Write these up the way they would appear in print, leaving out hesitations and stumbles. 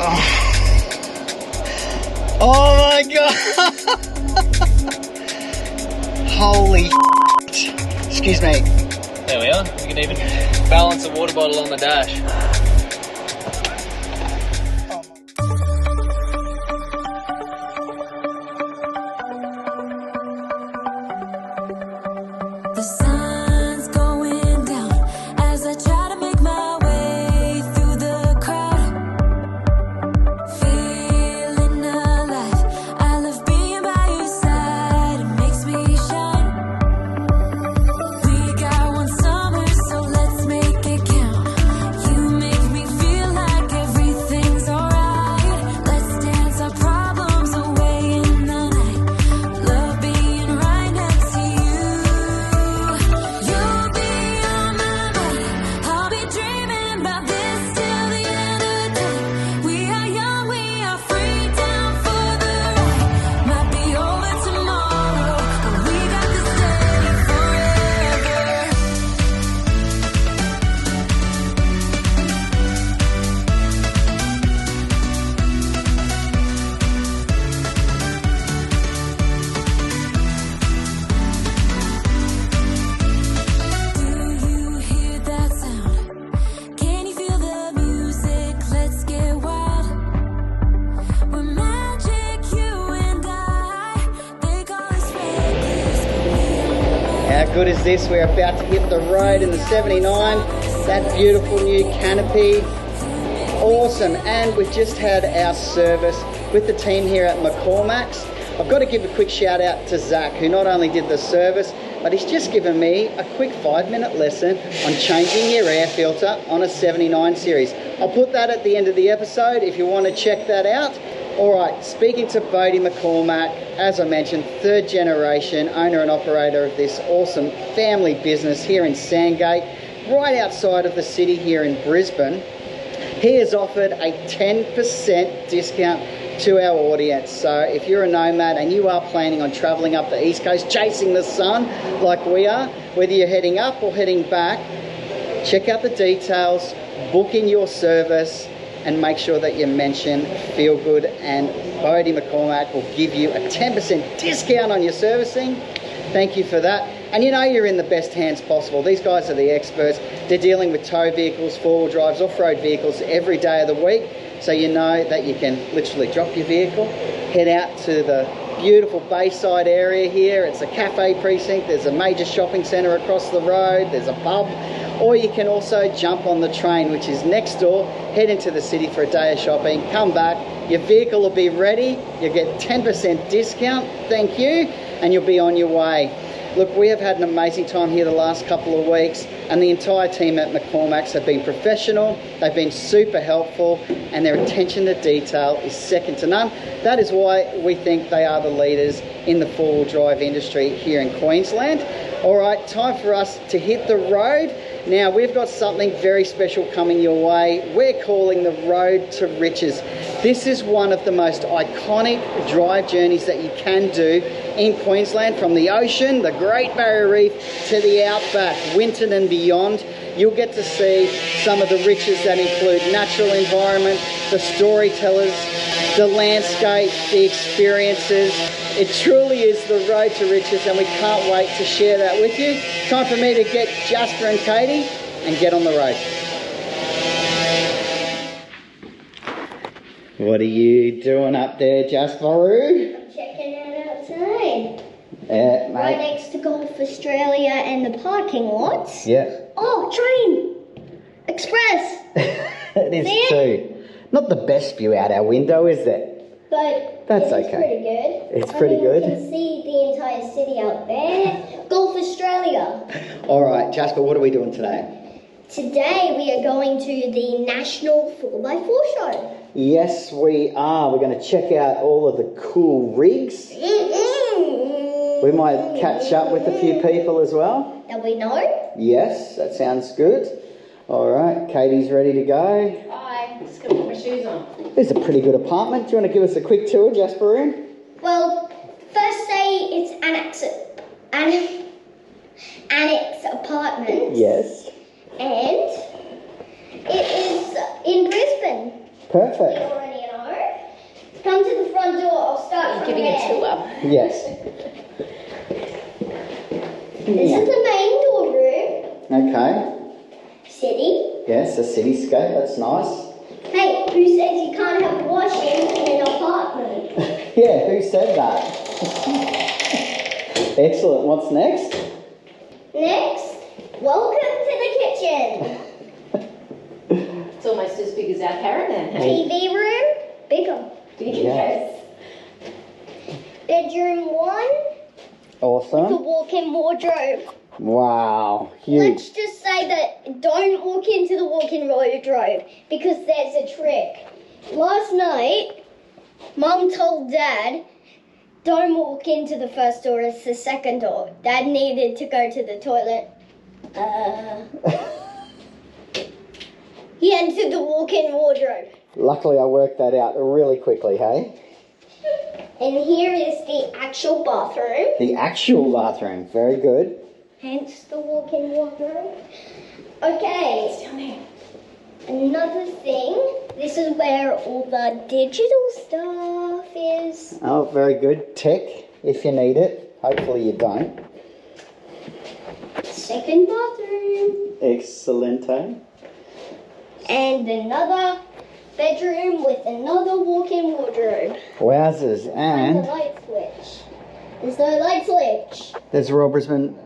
Oh my god! Holy excuse me. There we are. You can even balance a water bottle on the dash. The sun's going down as I try to make my way through the crowd. Feeling alive, I love being by your side. It makes me shine. We got one summer, so let's make it count. You make me feel like everything's alright. Let's dance our problems away in the night. Love being right next to you. You'll be on my mind. I'll be dreaming about this till the end of time. We are young, we are free, down for the ride. Might be over tomorrow, but we got this day forever. Do you hear that sound? Can you feel the music? Let's get wild. We're magic, you and I. They call us reckless, but we are. How good is this? We're about to hit the road in the 79. That beautiful new canopy. Awesome. And we've just had our service with the team here at McCormack's. I've got to give a quick shout out to Zach, who not only did the service, but he's just given me a quick 5-minute lesson on changing your air filter on a 79 series. I'll put that at the end of the episode if you want to check that out. All right, speaking to Bodie McCormack, as I mentioned, 3rd generation owner and operator of this awesome family business here in Sandgate, right outside of the city here in Brisbane. He has offered a 10% discount to our audience. So if you're a nomad and you are planning on traveling up the East Coast, chasing the sun like we are, whether you're heading up or heading back, check out the details, book in your service, and make sure that you mention Feel Good, and Bodie McCormack will give you a 10% discount on your servicing. Thank you for that. And you know you're in the best hands possible. These guys are the experts. They're dealing with tow vehicles, 4-wheel drives, off-road vehicles every day of the week. So you know that you can literally drop your vehicle, head out to the beautiful Bayside area here. It's a cafe precinct. There's a major shopping centre across the road. There's a pub. Or you can also jump on the train, which is next door, head into the city for a day of shopping, come back, your vehicle will be ready, you'll get 10% discount, thank you, and you'll be on your way. Look, we have had an amazing time here the last couple of weeks, and the entire team at McCormack's have been professional, they've been super helpful, and their attention to detail is second to none. That is why we think they are the leaders in the 4-wheel drive industry here in Queensland. All right, time for us to hit the road. Now, we've got something very special coming your way. We're calling the Road to Riches. This is one of the most iconic drive journeys that you can do in Queensland, from the ocean, the Great Barrier Reef, to the outback, Winton and beyond. You'll get to see some of the riches that include natural environment, the storytellers, the landscape, the experiences. It truly is the road to riches, and we can't wait to share that with you. Time for me to get Jasper and Katie and get on the road. What are you doing up there, Jasper? I'm checking it out outside. Mate. Right next to Golf Australia and the parking lots. Yeah. Oh, train! Express! It is See too. Not the best view out our window, is it? But That's it's okay. pretty good. It's pretty good. You can see the entire city out there. Golf Australia. All right, Jasper, what are we doing today? Today we are going to the National 4x4 show. Yes, we are. We're going to check out all of the cool rigs. We might catch up with a few people as well. That we know. Yes, that sounds good. All right, Katie's ready to go. Bye. Just gonna put my shoes on. This is a pretty good apartment. Do you want to give us a quick tour, Jasper? Well, first say it's annex apartment. Yes. And it is in Brisbane. Perfect. We already Come to the front door. I'll start from Giving there. a tour. Yes. This is the main door room. Okay. City. Yes, a cityscape. That's nice. Hey, who says you can't have washing in an apartment? Yeah, who said that? Excellent. What's next? Next, welcome to the kitchen. It's almost as big as our caravan. Hey? TV room, bigger. Yes. Bedroom 1, the Awesome. walk-in wardrobe. Wow. Huge. Let's just say that don't walk into the walk-in wardrobe because there's a trick. Last night, Mum told Dad, don't walk into the first door, it's the second door. Dad needed to go to the toilet. He entered the walk-in wardrobe. Luckily, I worked that out really quickly, hey? And here is the actual bathroom. The actual bathroom. Very good. Hence the walk-in wardrobe. Okay. Another thing. This is where all the digital stuff is. Oh, very good. Tech, if you need it. Hopefully you don't. Second bathroom. Excellente. And another bedroom with another walk-in wardrobe. Wowzers. And And the light switch. There's no light switch. there's Royal Brisbane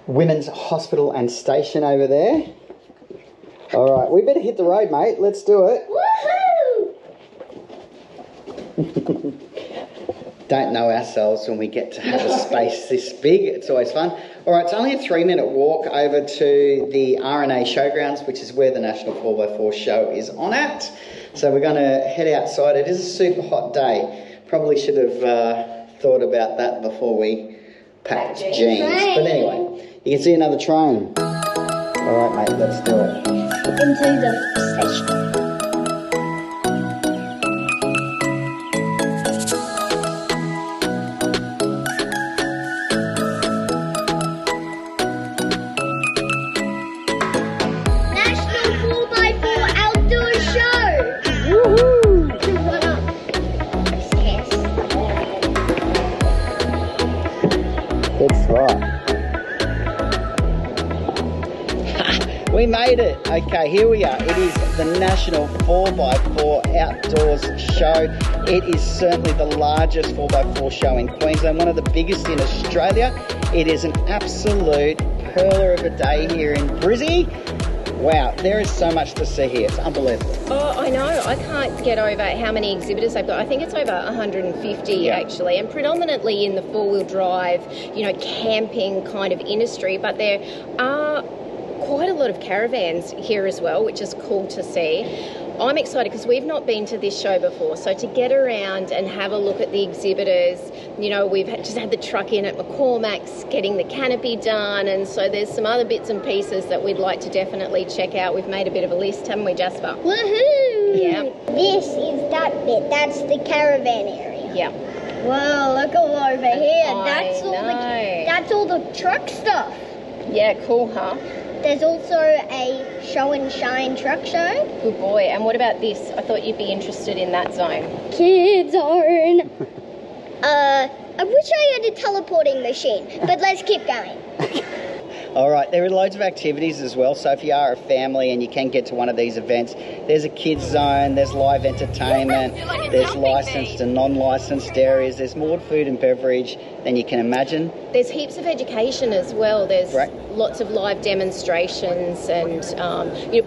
Women's Hospital and Station over there. All right, we better hit the road, mate. Let's do it. Woohoo! Don't know ourselves when we get to have a space this big. It's always fun. All right, it's only a 3-minute walk over to the R&A Showgrounds, which is where the National 4x4 show is on at. So we're going to head outside. It is a super hot day. Probably should have thought about that before we packed jeans. But anyway, you can see another train. All right, mate, let's do it. Into the station. National 4x4 Outdoor Show! Woohoo! To run up stairs. That's right. We made it. Okay, here we are. It is the National 4x4 Outdoors Show. It is certainly the largest 4x4 show in Queensland, one of the biggest in Australia. It is an absolute pearler of a day here in Brizzy. Wow, there is so much to see here. It's unbelievable. Oh, I know. I can't get over how many exhibitors they've got. I think it's over 150 actually, and predominantly in the four-wheel drive, camping kind of industry. But there are quite a lot of caravans here as well, which is cool to see. I'm excited because we've not been to this show before, so to get around and have a look at the exhibitors, we've just had the truck in at McCormack's getting the canopy done, and so there's some other bits and pieces that we'd like to definitely check out. We've made a bit of a list, haven't we, Jasper? Woohoo! Yeah. This is that bit. That's the caravan area. Yeah. Whoa, look over here. I That's all the truck stuff. Yeah, cool, huh? There's also a show and shine truck show. Good boy. And what about this? I thought you'd be interested in that zone. Kids zone. I wish I had a teleporting machine, but let's keep going. All right, there are loads of activities as well. So if you are a family and you can get to one of these events, there's a kids zone, there's live entertainment, there's licensed and non-licensed areas, there's more food and beverage than you can imagine. There's heaps of education as well. There's Right. lots of live demonstrations and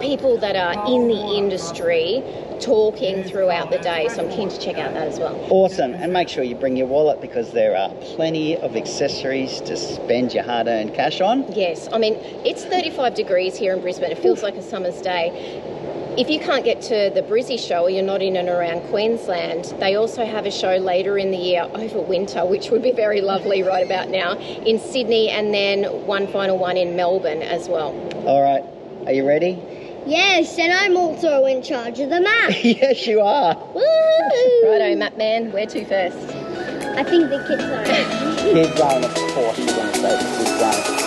people that are in the industry talking throughout the day. So I'm keen to check out that as well. Awesome, and make sure you bring your wallet because there are plenty of accessories to spend your hard-earned cash on. Yes, I mean, it's 35 degrees here in Brisbane. It feels like a summer's day. If you can't get to the Brizzy show or you're not in and around Queensland, they also have a show later in the year over winter, which would be very lovely right about now, in Sydney, and then one final one in Melbourne as well. All right, are you ready? Yes, and I'm also in charge of the map. Yes, you are. Woo! Righto, map man, where to first? I think the kids zone. Kids zone, of course, you're going to say the kids zone.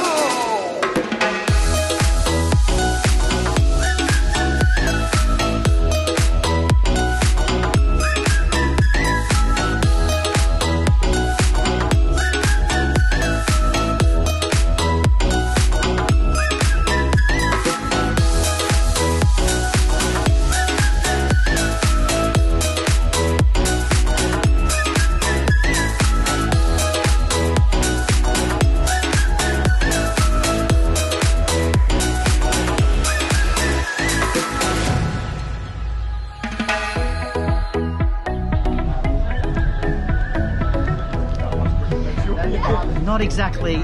not exactly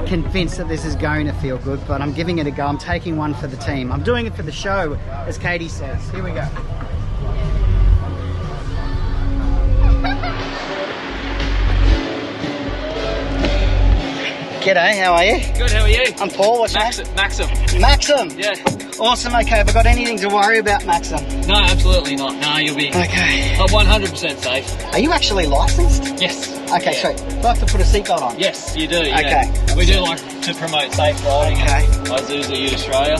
convinced that this is going to feel good, but I'm giving it a go. I'm taking one for the team. I'm doing it for the show, as Katie says. Here we go. G'day, how are you? Good, how are you? I'm Paul, what's your name? Maxim. Maxim? Yeah. Awesome, okay. Have I got anything to worry about, Maxim? No, absolutely not. No, you'll be Okay. 100% safe. Are you actually licensed? Yes. Okay, Yeah. sweet. Do I have to put a seatbelt on? Yes, you do. Yeah. Okay. We do like to promote safe riding Okay. at Toyzuki, Australia.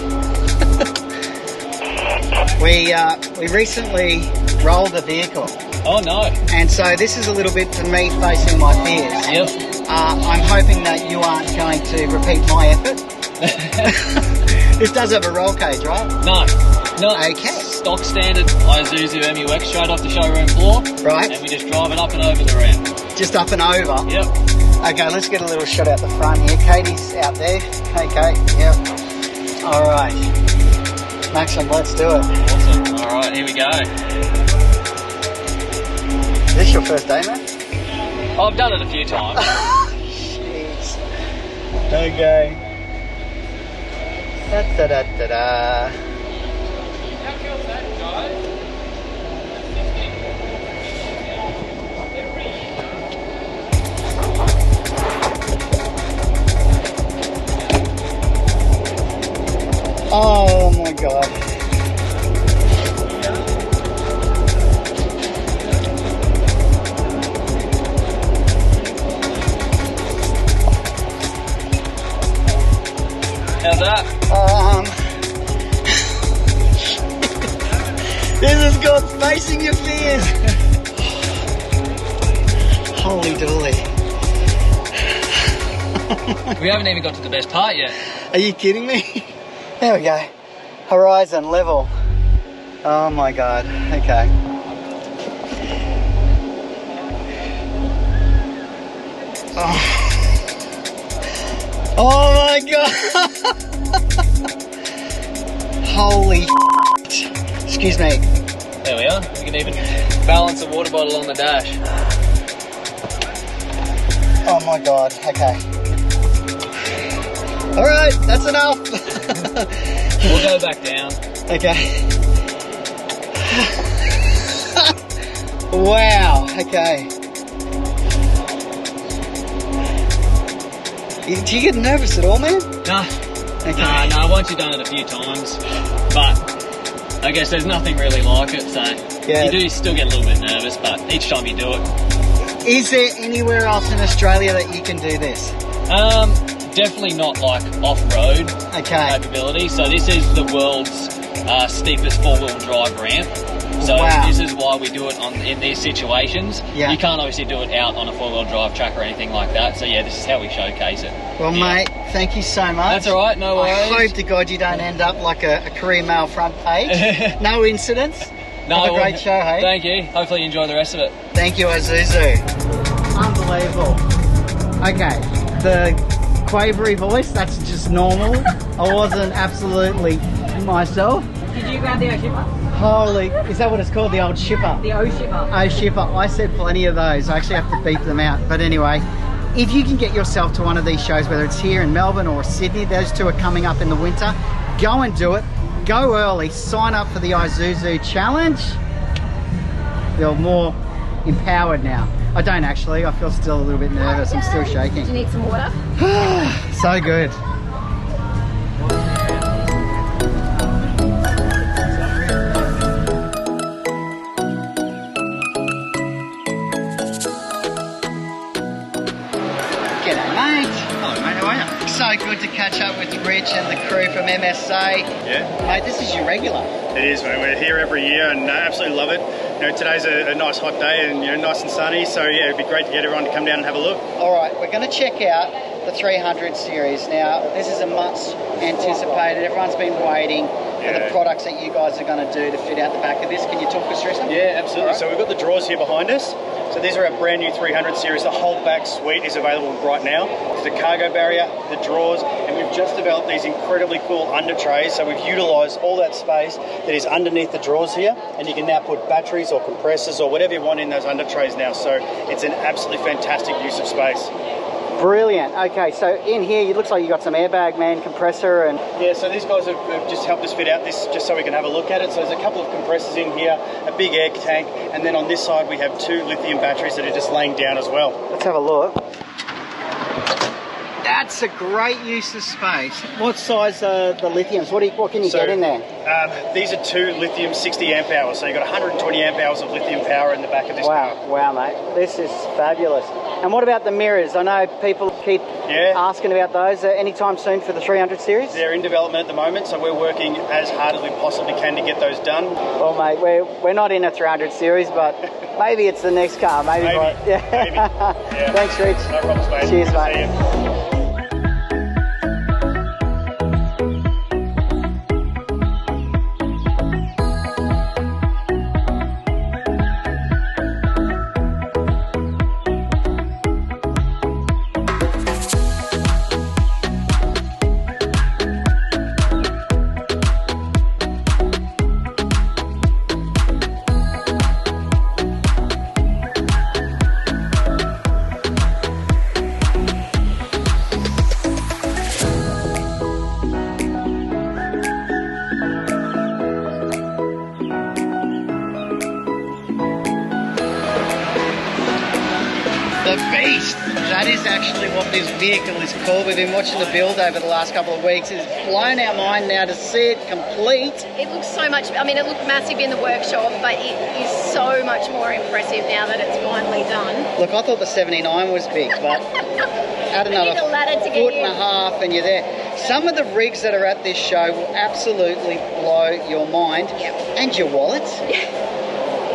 We recently rolled a vehicle, Oh no. and so this is a little bit for me facing my fears. Yep. I'm hoping that you aren't going to repeat my effort. This does have a roll cage, right? No. No. Okay. Stock standard Isuzu MUX straight off the showroom floor. Right. And we just drive it up and over the ramp. Just up and over. Yep. Okay, let's get a little shot out the front here. Katie's out there. Okay, yep. All right. Maxim, let's do it. Awesome. All right, here we go. Is this your first day, man? Oh, I've done it a few times. Jeez. Okay. Da da da da da. Oh my god. How's that? This is good. Facing your fears. Holy dooly. We haven't even got to the best part yet. Are you kidding me? There we go. Horizon level. Oh my god. Okay. Oh my god. Holy excuse me. There we are. We can even balance a water bottle on the dash. Oh my god. Okay. All right, that's enough. We'll go back down. Okay. Wow. Okay. Do you get nervous at all, man? No. Okay. No, once you've done it a few times. But I guess there's nothing really like it, so Yeah. you do still get a little bit nervous, but each time you do it. Is there anywhere else in Australia that you can do this? Definitely not like off-road Okay. capability. So this is the world's steepest four-wheel drive ramp. So Wow. this is why we do it in these situations. Yeah. You can't obviously do it out on a four-wheel drive track or anything like that. So yeah, this is how we showcase it. Well, Yeah. mate, thank you so much. That's all right, no I worries. hope to God you don't end up like a career mail front page. No incidents. No, Have a great show, hey? Thank you. Hopefully you enjoy the rest of it. Thank you, Isuzu. Unbelievable. Okay, the quavery voice, that's just normal. I wasn't absolutely myself. Did you grab the O shipper? Holy, is that what it's called? The old shipper? The O shipper. Oh, shipper. I said plenty of those. I actually have to beep them out. But anyway, if you can get yourself to one of these shows, whether it's here in Melbourne or Sydney, those two are coming up in the winter, go and do it. Go early. Sign up for the Isuzu Challenge. Feel more empowered now. I don't actually. I feel still a little bit nervous. I'm still Do you shaking. need some water? So good. G'day, mate. Hello, mate. How are you? So good to catch up with Rich and the crew from MSA. Yeah, Mate, this is your regular. it is, mate. We're here every year and absolutely love it. You know, today's a nice hot day and nice and sunny. So yeah, it'd be great to get everyone to come down and have a look. All right, we're going to check out the 300 series. Now, this is a much anticipated. Everyone's been waiting for the Yeah. products that you guys are going to do to fit out the back of this. Can you talk us through something? Yeah, absolutely. All right. So we've got the drawers here behind us. So these are our brand new 300 series. The whole back suite is available right now. It's the cargo barrier, the drawers, and we've just developed these incredibly cool under trays. So we've utilised all that space that is underneath the drawers here, and you can now put batteries or compressors or whatever you want in those under trays now. So it's an absolutely fantastic use of space. Brilliant. Okay, so in here, it looks like you got some airbag, man, compressor, and Yeah, so these guys have just helped us fit out this just so we can have a look at it. So there's a couple of compressors in here, a big air tank, and then on this side we have 2 lithium batteries that are just laying down as well. let's have a look. That's a great use of space. What size are the lithiums? What can you get in there? These are 2 lithium 60 amp hours, so you've got 120 amp hours of lithium power in the back of this car. Wow, mate. This is fabulous. And what about the mirrors? I know people keep asking about those. Anytime soon for the 300 series? They're in development at the moment, so we're working as hard as we possibly can to get those done. Well, mate, we're not in a 300 series, but maybe it's the next car. Maybe. Maybe. Yeah. Thanks, Rich. No problems, mate. Cheers, See mate. ya. The Beast! That is actually what this vehicle is called. We've been watching the build over the last couple of weeks. It's blown our mind now to see it complete. It looks so much, I mean, it looked massive in the workshop, but it is so much more impressive now that it's finally done. Look, I thought the 79 was big, but add another need a ladder to get foot you. and a half and you're there. Some of the rigs that are at this show will absolutely blow your mind. And your wallet.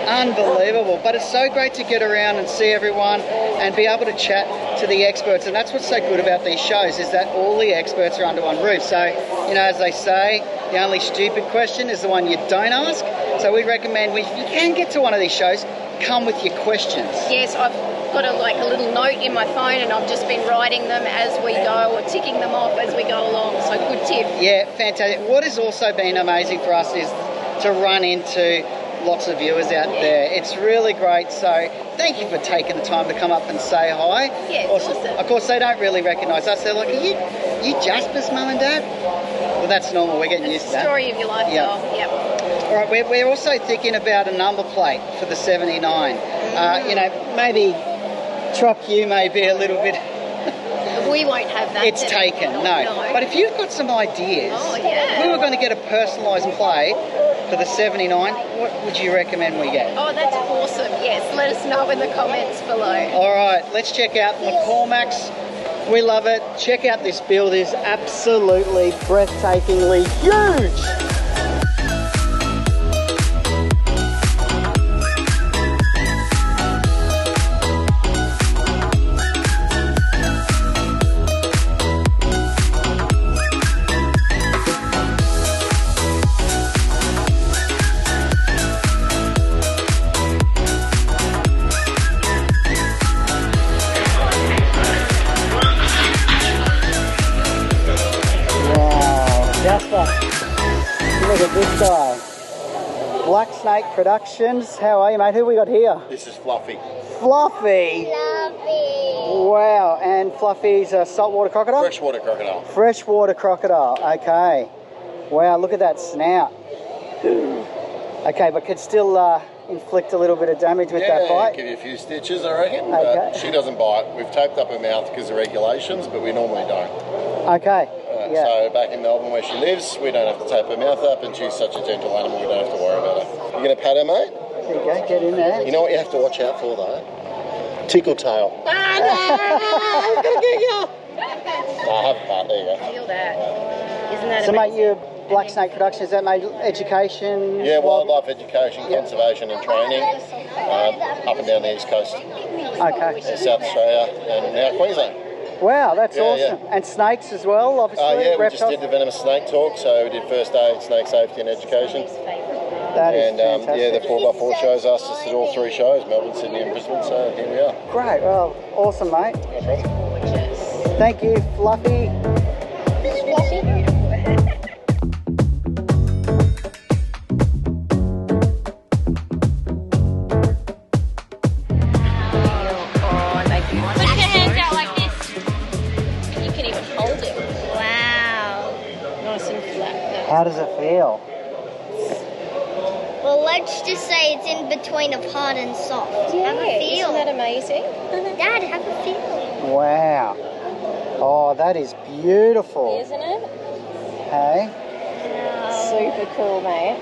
Unbelievable. But it's so great to get around and see everyone and be able to chat to the experts. And that's what's so good about these shows, is that all the experts are under one roof. So, you know, as they say, the only stupid question is the one you don't ask. So we recommend, if you can get to one of these shows, come with your questions. Yes, I've got a little note in my phone and I've just been writing them as we go or ticking them off as we go along. So good tip. Yeah, fantastic. What has also been amazing for us is to run into lots of viewers out there. It's really great. So thank you for taking the time to come up and say hi. Yeah, it's awesome. Of course, they don't really recognise us. They're like, are you Jasper's mum and dad? Well, that's normal. We're getting used to that. Story of your life, Yeah. though. Yep. All right, we're also thinking about a number plate for the 79. You know, maybe Truck U may be a little bit... We won't have that. It's taken, no. But if you've got some ideas, if we were going to get a personalised plate for the 79, what would you recommend we get? Oh, that's awesome. Yes, let us know in the comments below. All right, let's check out McCormack's. We love it. Check out this build. It's absolutely breathtakingly huge. Jasper, look at this guy. Black Snake Productions. How are you, mate? Who we got here? This is Fluffy. Fluffy. Wow, and Fluffy's a saltwater crocodile? Freshwater crocodile. Freshwater crocodile, okay. Wow, look at that snout. Okay, but could still inflict a little bit of damage with that bite? Give you a few stitches, I reckon. Okay. But she doesn't bite. We've taped up her mouth because of regulations, but we normally don't. Okay. Yeah. So back in Melbourne where she lives, we don't have to tape her mouth up, and she's such a gentle animal, we don't have to worry about her. You going to pat her, mate? There you go, get in there. You know what you have to watch out for, though? Tickle tail. I'm gonna get you. I have a pat, there you go. Feel that. Isn't that So, mate, amazing? your Black Snake Productions, is that made education? Yeah, wildlife education, conservation and training, up and down the East Coast, Okay. South Australia, and now Queensland. Wow, that's Yeah, awesome. yeah. And snakes as well, obviously. Yeah, we just reptiles. did the venomous snake talk, so we did first aid, snake safety and education. That is And fantastic. the 4x4 shows asked us to do all 3 shows, Melbourne, Sydney and Brisbane, so here we are. Great, well, awesome, mate. Gorgeous. Thank you, Fluffy. Oh, they do. Put your hands out like this. How does it feel? Well, let's just say it's in between of hard and soft. Yeah, Have a feel. isn't that amazing? Dad, have a feel. Wow. Oh, that is beautiful. Isn't it? Hey? Super cool, mate.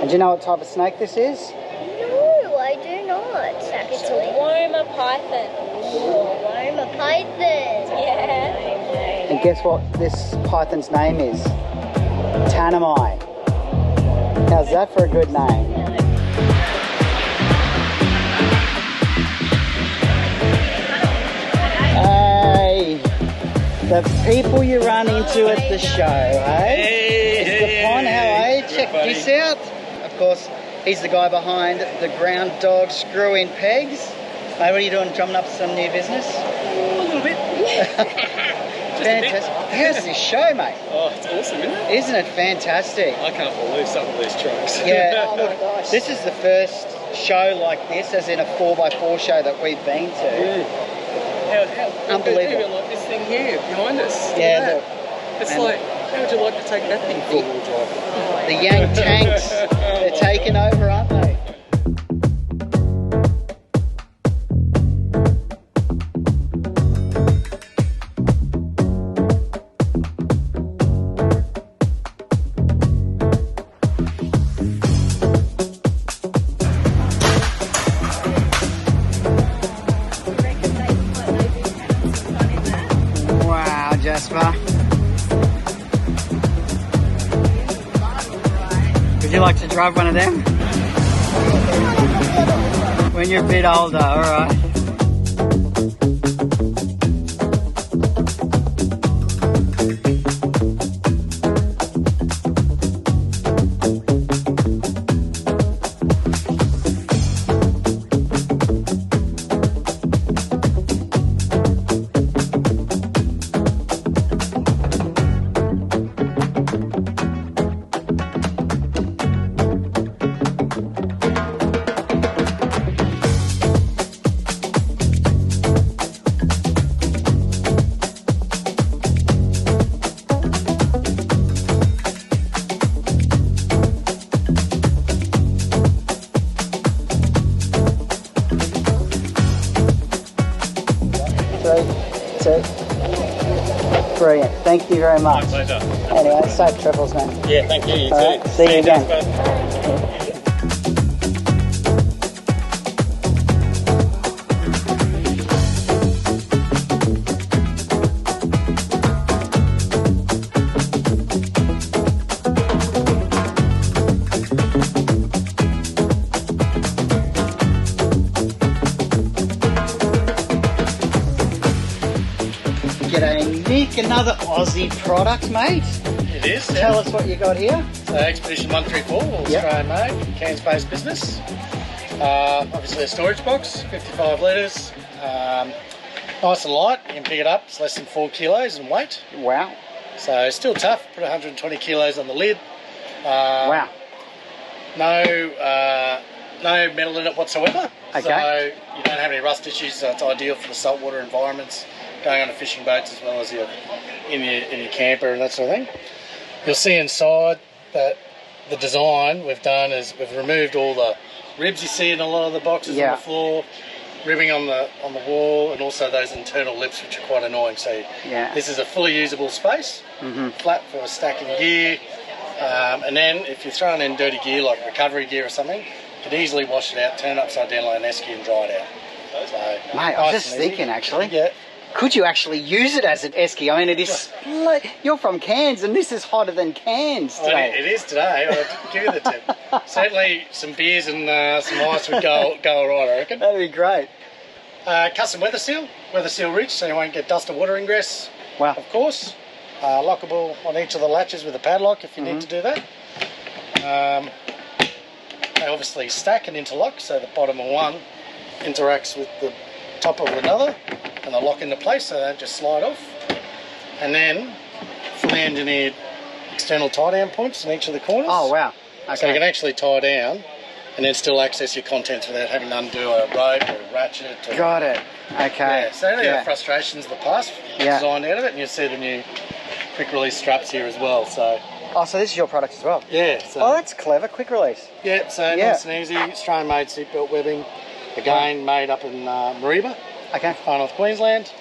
And do you know what type of snake this is? No, I do not, actually. It's a wormer python. I'm a python. Yeah. And guess what this python's name is? Tanami. How's that for a good name? Hey, the people you run into at the show, hey? It's the pond, how, eh? Check this out. Of course, he's the guy behind the Ground Dog Screw-In Pegs. Mate, what are you doing, drumming up some new business? A little bit. Fantastic. How's this show, mate? Oh, it's awesome, isn't it? Isn't it fantastic? I can't believe some of these trucks. Yeah, Oh my gosh. this is the first show like this, as in a 4x4 show that we've been to. How Unbelievable. Even like this thing here behind us. Look Yeah, at the, that. It's and- like, how would you like to take that thing four-wheel drive? the Yang tanks, they're taking over, aren't they? Wow, Jasper. Would you like to drive one of them? When you're a bit older, alright. Brilliant. Thank you very much. My pleasure. Anyway, safe travels, man. Yeah, thank you. You All right, too. see you again. Jasper. G'day, Nick. Another Aussie product, mate. It is. Tell us what you got here. So Expedition 134, all Yep. Australian made, Cairns-based business. Obviously a storage box, 55 litres. Nice and light, you can pick it up, it's less than 4 kilos in weight. Wow. So still tough, put 120 kilos on the lid. Wow. No metal in it whatsoever. Okay. So you don't have any rust issues, so it's ideal for the saltwater environments, going on a fishing boats as well as in your camper and that sort of thing. You'll see inside that the design we've done is we've removed all the ribs you see in a lot of the boxes Yeah. on the floor, ribbing on the wall, and also those internal lips which are quite annoying. So Yeah. this is a fully usable space, flat for stacking gear, and then if you're throwing in dirty gear like recovery gear or something, you can easily wash it out, turn it upside down like an esky and dry it out. So, Mate, I was nice just and easy. thinking, actually. Yeah. Could you actually use it as an esky? I mean, it is. You're from Cairns, and this is hotter than Cairns Well, today. it is today. I'll give you the tip. Certainly, some beers and some ice would go all right, I reckon. That'd be great. Custom weather seal ridge, so you won't get dust or water ingress. Wow. Of course, lockable on each of the latches with a padlock if you need to do that. They obviously stack and interlock, so the bottom of one interacts with the top of another, and they lock into place, so they don't just slide off. And then fully engineered external tie down points in each of the corners. Oh, wow. So you Okay. can actually tie down and then still access your contents without having to undo a rope or a ratchet. Or, Got it. Okay. yeah, so any of the frustrations of the past Yeah. designed out of it, and you see the new quick release straps here as well. So Oh, so this is your product as well? Yeah. So, Oh, that's clever. Quick release. yeah, so nice and easy. Australian-made seatbelt webbing. Again, made up in Mareeba, Okay. Far North Queensland.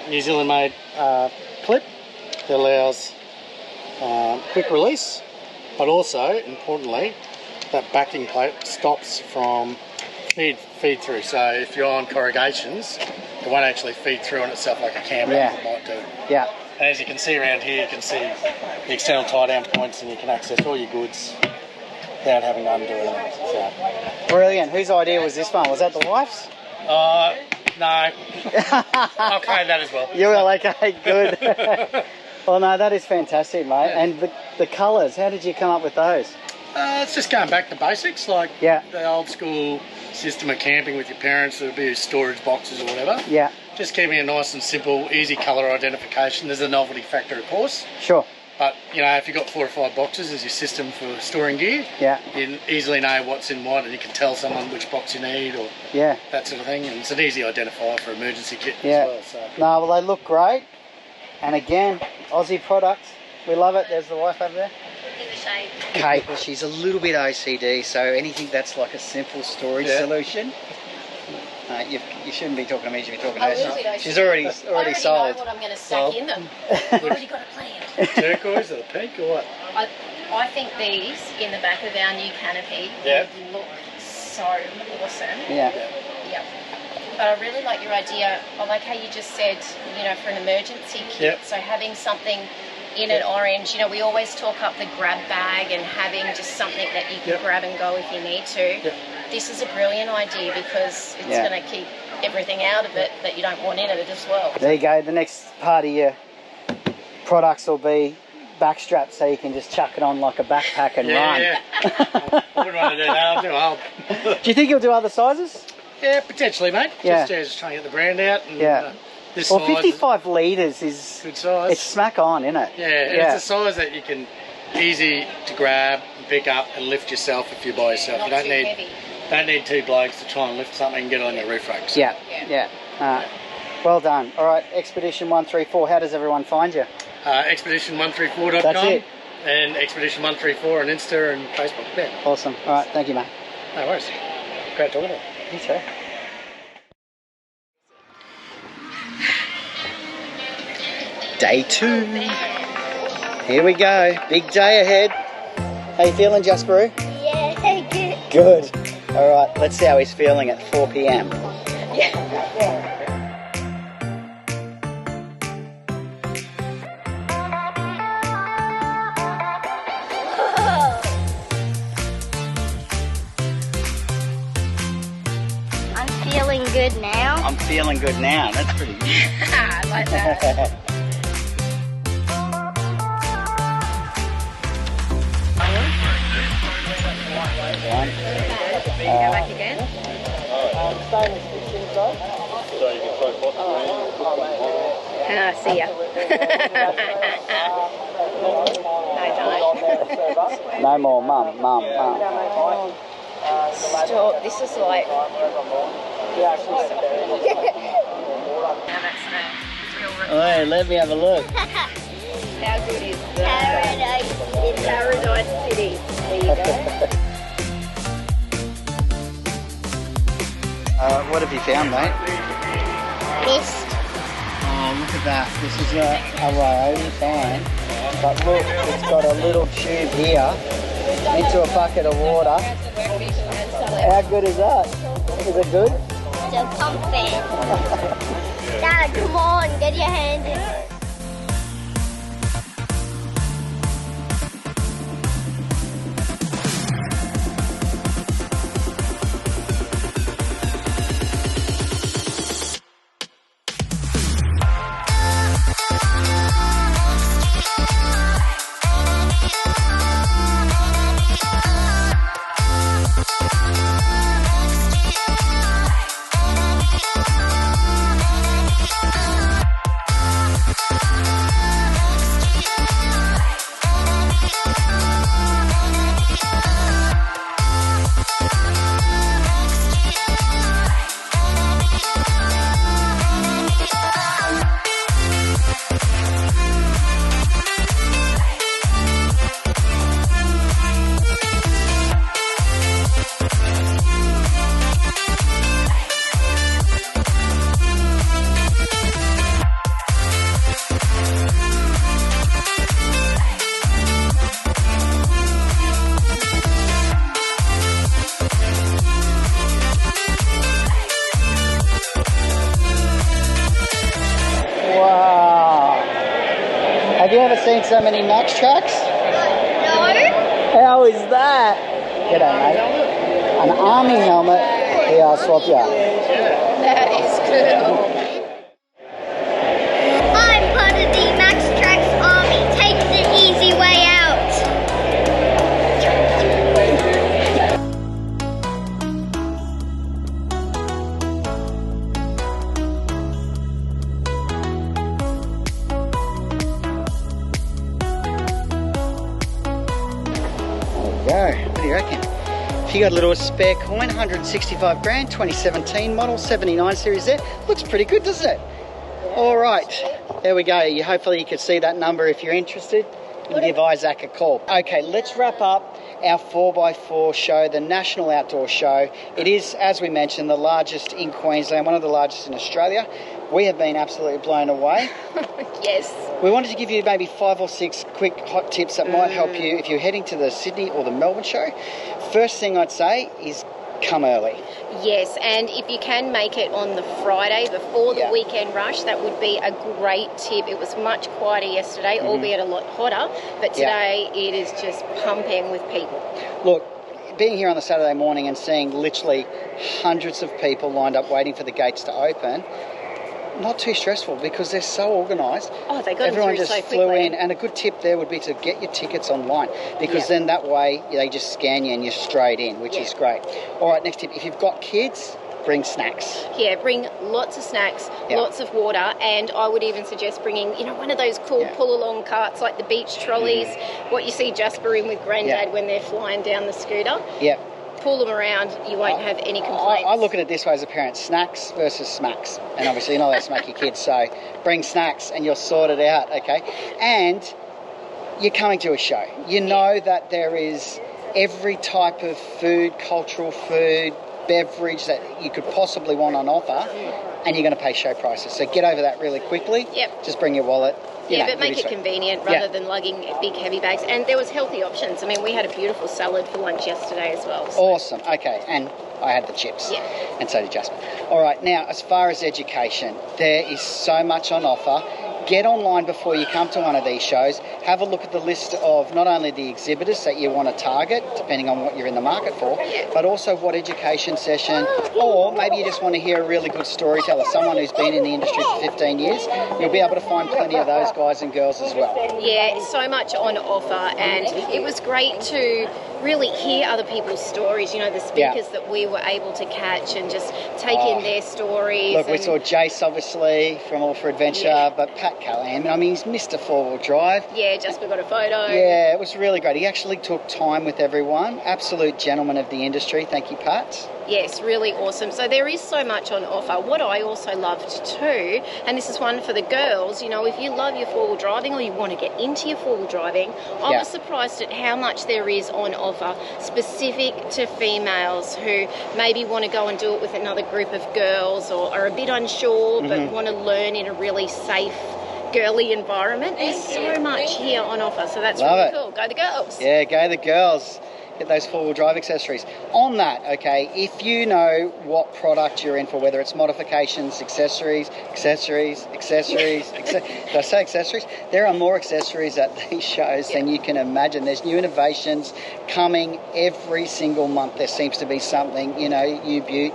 New Zealand-made clip that allows quick release, but also, importantly, that backing plate stops from feed through. So if you're on corrugations, it won't actually feed through on itself like a camber might do. Yeah. And as you can see around here, you can see the external tie-down points, and you can access all your goods without having to undo anything. So. Brilliant. Whose idea was this one? Was that the wife's? No. I'll claim that as well. You were like, okay, good. Well, no, that is fantastic, mate. Yeah. And the colours, how did you come up with those? It's just going back to basics, like Yeah. the old school system of camping with your parents. There would be storage boxes or whatever. Yeah, Just keeping it nice and simple, easy colour identification. There's a novelty factor, of course. sure. But, you know, if you've got 4 or 5 boxes as your system for storing gear, Yeah, you easily know what's in what, and you can tell someone which box you need or yeah, that sort of thing. And it's an easy identifier for emergency kit yeah. as well. So. No, well, they look great. And again, Aussie products. We love it. There's the wife over there. Kate, she's a little bit OCD, so anything that's like a simple storage solution. You shouldn't be talking to me, you should be talking to her. She's already I already sold. know what I'm going to stack in them. I've already got a plan. Turquoise or the pink or what? I think these in the back of our new canopy would look so awesome. Yeah. Yep. But I really like your idea. I like how you just said, you know, for an emergency kit. Yep. So having something in an orange, you know, we always talk up the grab bag and having just something that you can grab and go if you need to. Yep. This is a brilliant idea because it's going to keep everything out of it that you don't want in it as well. There you go. The next part of your products will be back straps, so you can just chuck it on like a backpack and run. Yeah. I wouldn't want to do that. I'm too old. Do you think you'll do other sizes? Yeah, potentially, mate. Yeah. Just trying to get the brand out. And, this Well, size 55 litres is good size. It's smack on, isn't it? Yeah, and it's a size that you can easy to grab, and pick up, and lift yourself if you're by yourself. Not You don't too need heavy. two blokes to try and lift something and get it on your roof rack. So, Yeah. Well done. All right, Expedition 134. How does everyone find you? Expedition134.com. That's it. And Expedition134 on Insta and Facebook. Yeah, Awesome. All right, thank you, mate. no worries. Great talking to you. You too. Day 2. Here we go. Big day ahead. How you feeling, Jasper? Yeah, good. Good. All right, let's see how he's feeling at 4 p.m. I'm feeling good now. I'm feeling good now. That's pretty good. I like that. Go back again. See ya. No more, mum. Stop. This is like. Hey, let me have a look. How good is Paradise. Paradise City? There you go. What have you found, mate? Mist. Oh, look at that. This is a Ryobi fan. But look, it's got a little tube here into a bucket of water. How good is that? Is it good? So comfy. Dad, come on, get your hands in. ever seen so many Max tracks? No. How is that? G'day, mate. An army helmet. Yeah, I'll swap you. That is cool. I'm part of the Max Tracks army. Take the easy way out. Go. What do you reckon? If you got a little spare coin, 165 grand, 2017 model, 79 Series Z. Looks pretty good, doesn't it? All right, there we go. Hopefully you can see that number if you're interested. And give Isaac a call. Okay, let's wrap up our 4x4 show, the National Outdoor Show. It is, as we mentioned, the largest in Queensland, one of the largest in Australia. We have been absolutely blown away. Yes. We wanted to give you maybe 5 or 6 quick hot tips that might help you if you're heading to the Sydney or the Melbourne show. First thing I'd say is come early. Yes, and if you can make it on the Friday before the Yeah. weekend rush, that would be a great tip. It was much quieter yesterday, albeit a lot hotter, but today it is just pumping with people. Look, being here on the Saturday morning and seeing literally hundreds of people lined up waiting for the gates to open, not too stressful because they're so organised. Oh, they got Everyone them through just so flew quickly. in, and a good tip there would be to get your tickets online because Yeah. then that way they just scan you and you're straight in, which Yeah. is great. All right, next tip, if you've got kids, bring snacks. Yeah, bring lots of snacks, Yeah. lots of water, and I would even suggest bringing, one of those cool pull-along carts like the beach trolleys, what you see Jasper in with Grandad when they're flying down the scooter. Yeah. Pull them around, you won't have any complaints. I look at it this way as a parent, snacks versus smacks. And obviously you're not allowed to smack your kids, so bring snacks and you'll sort it out, okay? And you're coming to a show. You know that there is every type of food, cultural food, beverage that you could possibly want on offer, and you're going to pay show prices. So get over that really quickly. Yep. Just bring your wallet. But make it convenient rather than lugging big heavy bags. And there was healthy options. I mean, we had a beautiful salad for lunch yesterday as well. So. Awesome. Okay, and I had the chips. Yeah. And so did Jasper. All right, now as far as education, there is so much on offer. Get online before you come to one of these shows. Have a look at the list of not only the exhibitors that you want to target, depending on what you're in the market for, but also what education session, or maybe you just want to hear a really good storyteller, someone who's been in the industry for 15 years. You'll be able to find plenty of those guys and girls as well. Yeah, so much on offer, and it was great to really hear other people's stories, the speakers that we were able to catch and just take in their stories. Look, we saw Jace, obviously, from All for Adventure, but Pat Callahan, I mean, he's Mr. 4-wheel drive. Yeah, Jasper got a photo. Yeah, it was really great. He actually took time with everyone. Absolute gentleman of the industry. Thank you, Pat. Yes, really awesome. So there is so much on offer. What I also loved too, and this is one for the girls, if you love your four-wheel driving or you want to get into your four-wheel driving, I was surprised at how much there is on offer specific to females who maybe want to go and do it with another group of girls or are a bit unsure but want to learn in a really safe, girly environment. There's so much here on offer, so that's really cool. Go the girls. Yeah, go the girls. Get those four-wheel drive accessories. On that, okay, if you know what product you're in for, whether it's modifications, accessories, did I say accessories? There are more accessories at these shows than you can imagine. There's new innovations coming every single month. There seems to be something, new.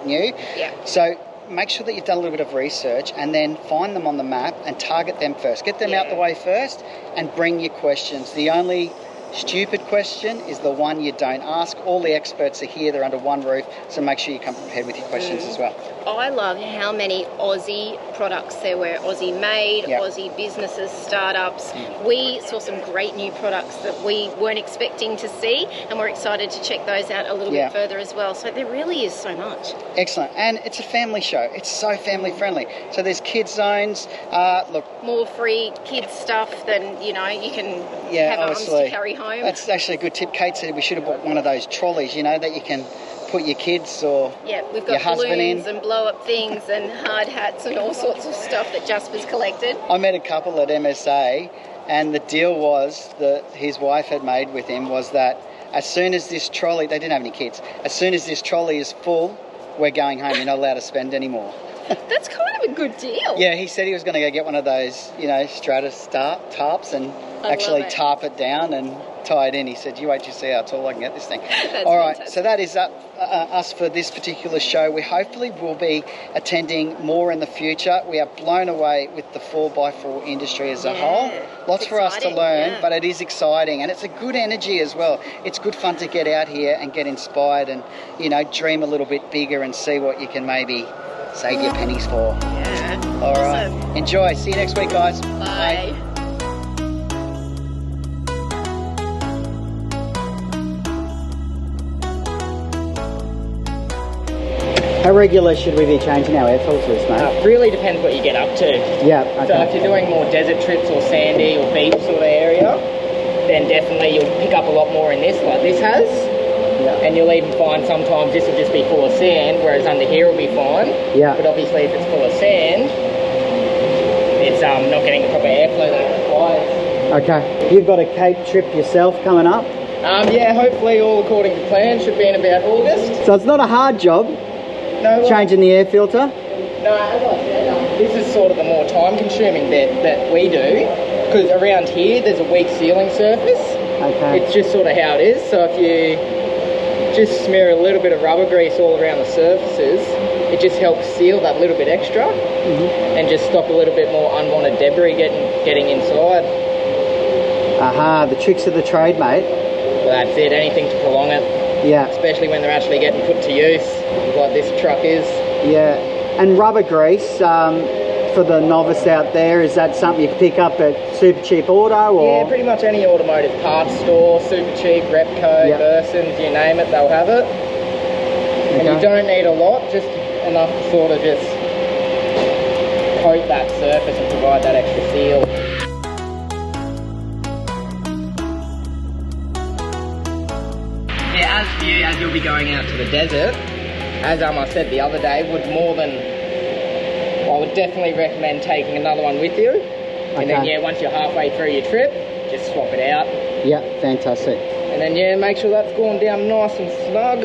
Yeah. So make sure that you've done a little bit of research and then find them on the map and target them first. Get them out the way first and bring your questions. The only stupid question is the one you don't ask. All the experts are here, they're under one roof, so make sure you come prepared with your questions as well. I love how many Aussie products there were, Aussie made, Aussie businesses, startups. We saw some great new products that we weren't expecting to see, and we're excited to check those out a little bit further as well. So there really is so much. Excellent. And it's a family show. It's so family friendly. So there's kids zones. More free kids stuff than, you can have arms to carry home. That's actually a good tip. Kate said we should have bought one of those trolleys, that you can put your kids or we've got your husband balloons in. and blow-up things and hard hats and all sorts of stuff that Jasper's collected. I met a couple at MSA, and the deal was that his wife had made with him was that as soon as this trolley, they didn't have any kids, as soon as this trolley is full, we're going home. You're not allowed to spend any more. That's kind of a good deal. Yeah, he said he was going to go get one of those, you know, Stratus tarps and actually tarp it down and tie it in. He said, you wait till you see how tall I can get this thing. All right, fantastic. So that is us for this particular show. We hopefully will be attending more in the future. We are blown away with the 4x4 industry as a whole. Lots for us to learn, but it is exciting and it's a good energy as well. It's good fun to get out here and get inspired and, you know, dream a little bit bigger and see what you can maybe save your pennies for. Yeah. All right. Enjoy. See you next week, guys. Bye. How regular should we be changing our air filters, mate? Really depends what you get up to. Yeah, okay. So if you're doing more desert trips or sandy or beach sort of area, then definitely you'll pick up a lot more in this, like this has. Yeah. And you'll even find sometimes this will just be full of sand, whereas under here will be fine. Yeah. But obviously if it's full of sand, it's not getting the proper airflow that it requires. Okay. You've got a Cape trip yourself coming up? Yeah, hopefully all according to plan. Should be in about August. So it's not a hard job? No. Changing the air filter? No, as I said, this is sort of the more time-consuming bit that we do, because around here there's a weak sealing surface. Okay. It's just sort of how it is. So if you just smear a little bit of rubber grease all around the surfaces, it just helps seal that little bit extra, and just stop a little bit more unwanted debris getting inside. Aha, the tricks of the trade, mate. Well, that's it. Anything to prolong it. Yeah. Especially when they're actually getting put to use, like this truck is. Yeah. And rubber grease, for the novice out there, is that something you can pick up at Super Cheap Auto? Or? Yeah, pretty much any automotive parts store, Super Cheap, Repco, Bursons, you name it, they'll have it. And you don't need a lot, just enough to sort of just coat that surface and provide that extra seal. Yeah, as you'll be going out to the desert, as I said the other day, I would definitely recommend taking another one with you. And then once you're halfway through your trip, just swap it out. Yeah, fantastic. And then make sure that's gone down nice and snug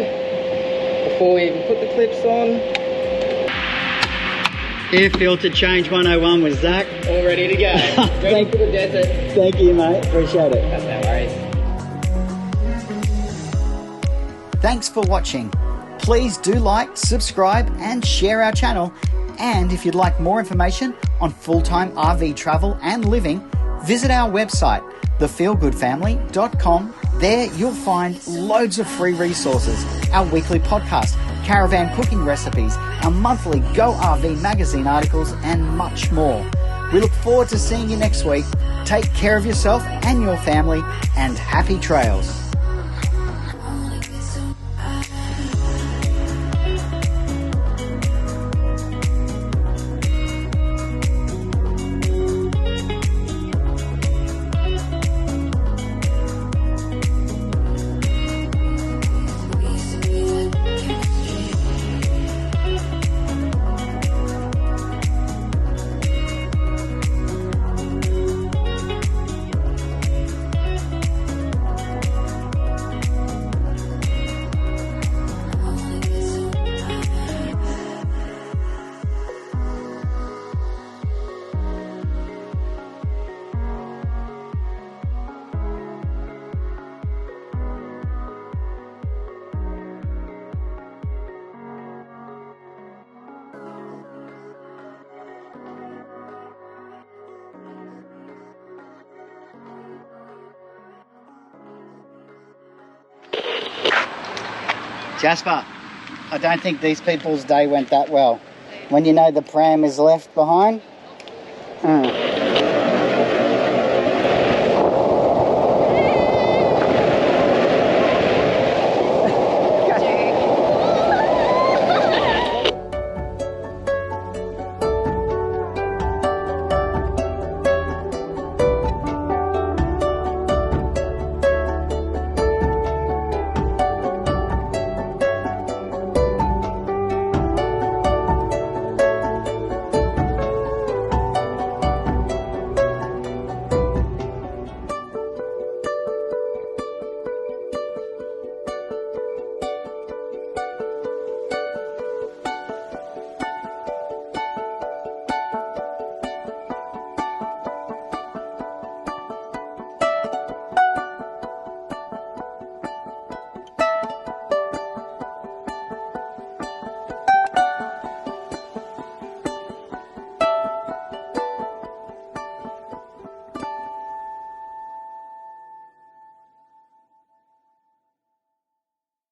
before we even put the clips on. Air filter change 101 with Zach. All ready to go. Ready for the desert. Thank you, mate. Appreciate it. That's no worries. Thanks for watching. Please do like, subscribe and share our channel. And if you'd like more information on full-time RV travel and living, visit our website, thefeelgoodfamily.com. There you'll find loads of free resources, our weekly podcast, caravan cooking recipes, our monthly Go RV magazine articles and much more. We look forward to seeing you next week. Take care of yourself and your family and happy trails. Jasper, I don't think these people's day went that well. When you know the pram is left behind.